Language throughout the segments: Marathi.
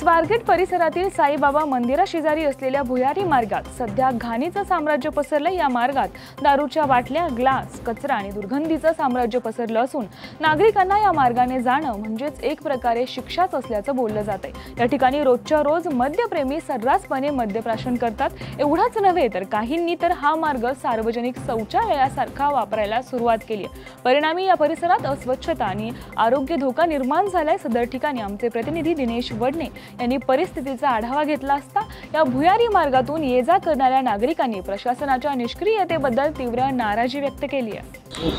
स्वारगेट परिसरातील साईबाबा मंदिराशेजारी असलेल्या भुयारी मार्गात सध्या घाणीचं साम्राज्य पसरलं। या मार्गात दारूच्या बाटल्या, ग्लास, कचरा आणि दुर्गंधीचं साम्राज्य पसरलं असून नागरिकांना या मार्गाने जाणं म्हणजेच एक प्रकारे शिक्षाच असल्याचं बोललं जातंय। या ठिकाणी रोजच्या रोज मद्यप्रेमी सर्रासपणे मद्यप्राशन करतात। एवढंच नव्हे तर काहींनी तर हा मार्ग सार्वजनिक शौचालयासारखा वापरायला सुरुवात केली आहे। परिणामी या परिसरात अस्वच्छता आणि आरोग्य धोका निर्माण झालाय। सदर ठिकाणी आमचे प्रतिनिधी दिनेश वडणे यांनी परिस्थितीचा आढावा घेतला असता या भुयारी मार्गातून ये-जा करणाऱ्या नागरिकांनी प्रशासनाच्या निष्क्रियतेबद्दल तीव्र नाराजी व्यक्त केली आहे।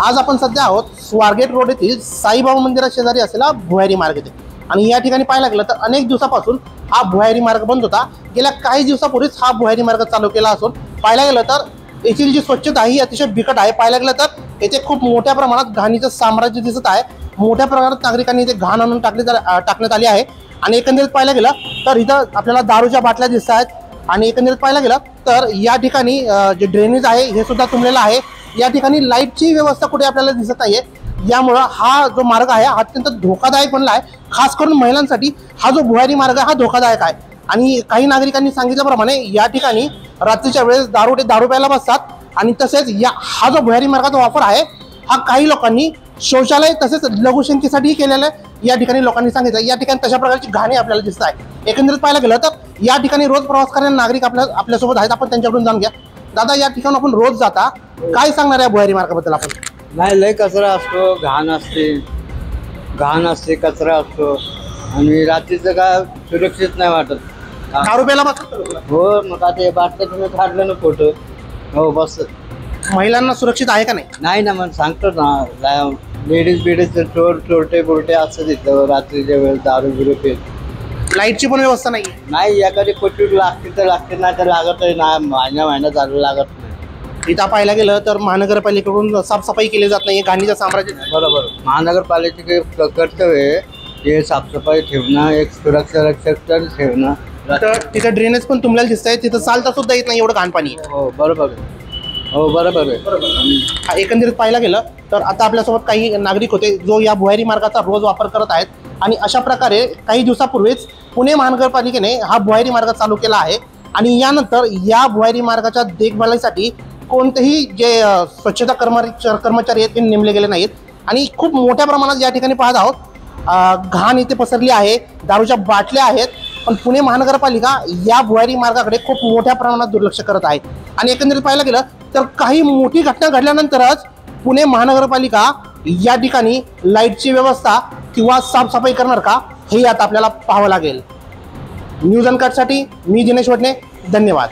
आज आपण सध्या आहोत स्वारगेट रोड येथील साईबाबा मंदिरा शेजारी असलेला भुयारी मार्ग येथे आणि या ठिकाणी पाहायला गेलं तर अनेक दिवसापासून हा भुयारी मार्ग बंद होता। गेल्या काही दिवसापूर्वीच हा भुयारी मार्ग चालू केला असून पाहायला गेलं तर येथील जी स्वच्छता ही अतिशय बिकट आहे। पाहायला गेलं तर येथे खूप मोठ्या प्रमाणात घाणीचं साम्राज्य दिसत आहे। मोठ्या प्रमाणात नागरिकांनी इथे घाण आणून टाकण्यात आली आहे आणि एकंदरीत पाहायला गेलं तर इथं आपल्याला दारूच्या बाटल्या दिसत आहेत आणि एकंदरीत पाहायला गेलं तर या ठिकाणी जे ड्रेनेज आहे हे सुद्धा तुंबलेलं आहे। या ठिकाणी लाईटची व्यवस्था कुठे आपल्याला दिसत नाहीये। यामुळे हा जो मार्ग आहे अत्यंत धोकादायक बनला आहे। खास करून महिलांसाठी हा जो भुयारी मार्ग आहे हा धोकादायक आहे आणि काही नागरिकांनी सांगितल्याप्रमाणे या ठिकाणी रात्रीच्या वेळेस दारू प्यायला बसतात आणि तसेच हा जो भुयारी मार्गाचा वापर आहे हा काही लोकांनी शौचालय तसेच लघुशंकेसाठी केलेलं या ठिकाणी लोकांनी सांगितलं। या ठिकाणी तशा प्रकारची घाणी आपल्याला दिसत आहे। एकंदरीत पाहायला गेलं तर या ठिकाणी रोज प्रवास करणारे नागरिक आपल्यासोबत आहेत। आपण त्यांच्याकडून जाणून घ्या। दादा, या ठिकाणी आपण रोज जाता, काय सांगणार या भुयारी मार्गाबद्दल आपण? नाही, लय कचरा असतो, घाण असते, कचरा असतो आणि रात्रीचं काय सुरक्षित नाही वाटत। दारू प्यायला बसतात? हो, मग आता हे बाटलं तुम्ही काढलं ना फोटो, हो बस। महिलांना सुरक्षित आहे का नाही? नाही ना, मग सांगतो ना, लेडीज चोरटे बोरटे असं तिथं रात्रीच्या वेळेस दारू बिरू पेट। लाईटची पण व्यवस्था नाही, एखादी कोटी लागते तर लागते, नाही तर लागतही नाही, महिना चालू लागत नाही। इथं पाहायला गेलं तर महानगरपालिकेकडून साफसफाई केली जात नाही, घाणीचं साम्राज्य। बरोबर, महानगरपालिकेचे कर्तव्य हे साफसफाई ठेवणं, एक सुरक्षा रक्षक ठेवणं। तिथं ड्रेनेज पण तुंबलेलं दिसत आहे, तिथं चालता सुद्धा येत नाही, एवढं घाण पाणी। हो बरोबर आहे, हो बरोबर आहे। एकंदरीत पाहायला गेलं तर आता आपल्यासोबत काही नागरिक होते जो या भुयारी मार्गाचा रोज वापर करत आहेत आणि अशा प्रकारे काही दिवसापूर्वीच पुणे महानगरपालिकेने हा भुयारी मार्ग चालू केला आहे आणि यानंतर या भुयारी मार्गाच्या देखभालीसाठी कोणतेही जे स्वच्छता कर्मचारी आहेत ते नेमले गेले नाहीत आणि खूप मोठ्या प्रमाणात या ठिकाणी पाहत आहोत घाण इथे पसरली आहे, दारूच्या बाटल्या आहेत। पण पुणे महानगरपालिका या भुयारी मार्गाकडे खूप मोठ्या प्रमाणात दुर्लक्ष करत आहे आणि एकंदरीत पाहायला गेलं तर काही मोठी घटना घडल्यानंतरच पुणे महानगरपालिका या ठिकाणी लाईटची व्यवस्था किंवा साफसफाई करणार का हे आता आपल्याला पाहावं लागेल। न्यूज अनकटसाठी मी दिनेश वडणे, धन्यवाद।